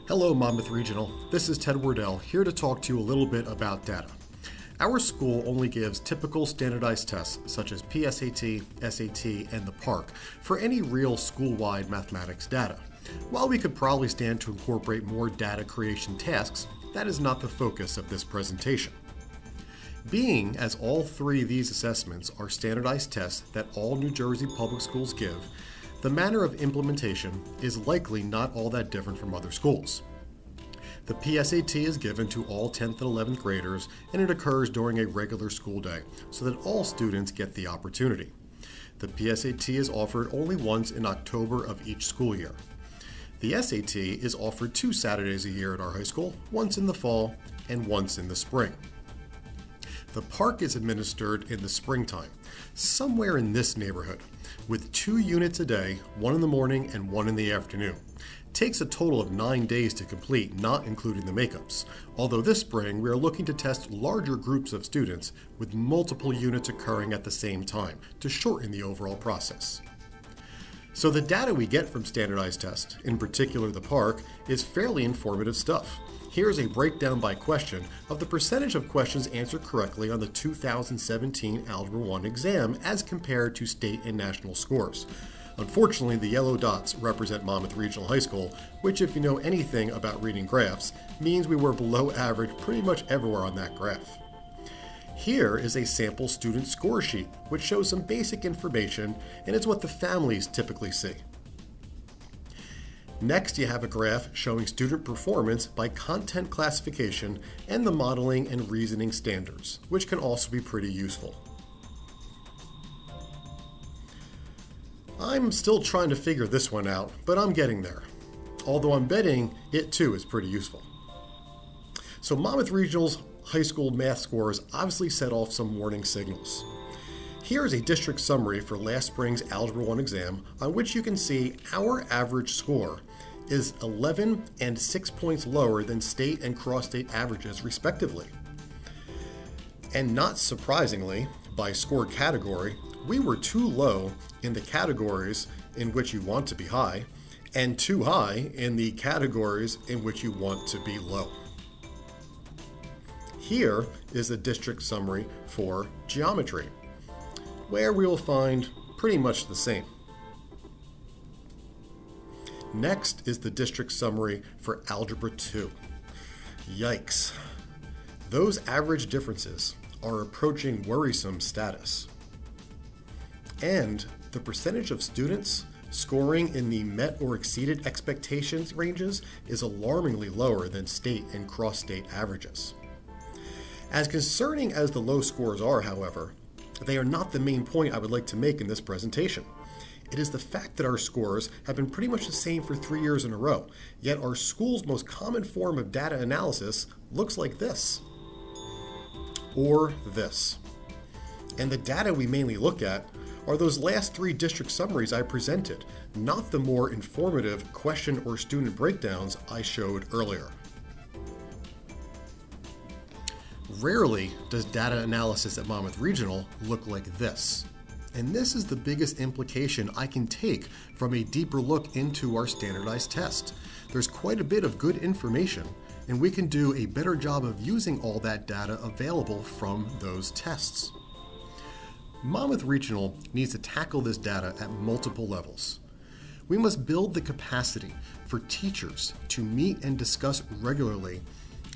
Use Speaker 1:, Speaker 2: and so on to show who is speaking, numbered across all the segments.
Speaker 1: Hello, Monmouth Regional. This is Ted Wardell, here to talk to you a little bit about data. Our school only gives typical standardized tests such as PSAT, SAT, and the PARCC for any real school-wide mathematics data. While we could probably stand to incorporate more data creation tasks, that is not the focus of this presentation. Being as all three of these assessments are standardized tests that all New Jersey public schools give, the manner of implementation is likely not all that different from other schools. The PSAT is given to all 10th and 11th graders, and it occurs during a regular school day so that all students get the opportunity. The PSAT is offered only once in October of each school year. The SAT is offered 2 Saturdays a year at our high school, once in the fall and once in the spring. The PARCC is administered in the springtime, somewhere in this neighborhood, with 2 units a day, 1 in the morning and 1 in the afternoon. It takes a total of 9 days to complete, not including the makeups, although this spring we are looking to test larger groups of students with multiple units occurring at the same time to shorten the overall process. So the data we get from standardized tests, in particular the PARCC, is fairly informative stuff. Here's a breakdown by question of the percentage of questions answered correctly on the 2017 Algebra 1 exam as compared to state and national scores. Unfortunately, the yellow dots represent Monmouth Regional High School, which, if you know anything about reading graphs, means we were below average pretty much everywhere on that graph. Here is a sample student score sheet, which shows some basic information, and it's what the families typically see. Next, you have a graph showing student performance by content classification and the modeling and reasoning standards, which can also be pretty useful. I'm still trying to figure this one out, but I'm getting there. Although I'm betting it too is pretty useful. So Monmouth Regional's high school math scores obviously set off some warning signals. Here is a district summary for last spring's Algebra 1 exam, on which you can see our average score is 11 and 6 points lower than state and cross-state averages, respectively. And not surprisingly, by score category, we were too low in the categories in which you want to be high, and too high in the categories in which you want to be low. Here is the district summary for geometry, where we will find pretty much the same. Next is the district summary for Algebra 2. Yikes. Those average differences are approaching worrisome status. And the percentage of students scoring in the met or exceeded expectations ranges is alarmingly lower than state and cross-state averages. As concerning as the low scores are, however, they are not the main point I would like to make in this presentation. It is the fact that our scores have been pretty much the same for 3 years in a row, yet our school's most common form of data analysis looks like this, or this. And the data we mainly look at are those last 3 district summaries I presented, not the more informative question or student breakdowns I showed earlier. Rarely does data analysis at Monmouth Regional look like this. And this is the biggest implication I can take from a deeper look into our standardized test. There's quite a bit of good information, and we can do a better job of using all that data available from those tests. Monmouth Regional needs to tackle this data at multiple levels. We must build the capacity for teachers to meet and discuss regularly,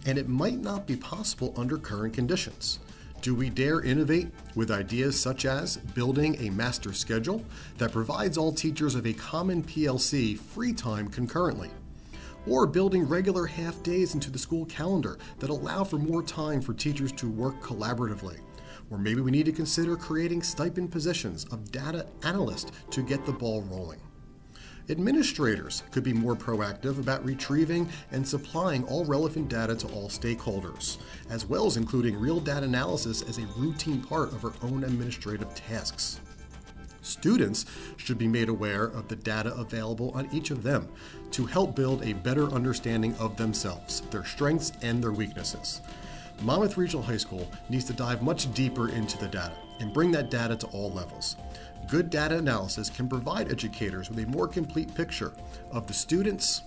Speaker 1: and it might not be possible under current conditions. Do we dare innovate with ideas such as building a master schedule that provides all teachers of a common PLC free time concurrently? Or building regular half days into the school calendar that allow for more time for teachers to work collaboratively? Or maybe we need to consider creating stipend positions of data analyst to get the ball rolling. Administrators could be more proactive about retrieving and supplying all relevant data to all stakeholders, as well as including real data analysis as a routine part of our own administrative tasks. Students should be made aware of the data available on each of them to help build a better understanding of themselves, their strengths, and their weaknesses. Monmouth Regional High School needs to dive much deeper into the data and bring that data to all levels. Good data analysis can provide educators with a more complete picture of the students,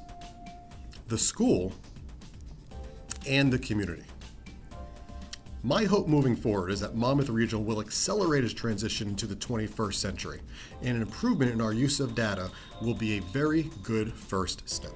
Speaker 1: the school, and the community. My hope moving forward is that Monmouth Regional will accelerate its transition into the 21st century, and an improvement in our use of data will be a very good first step.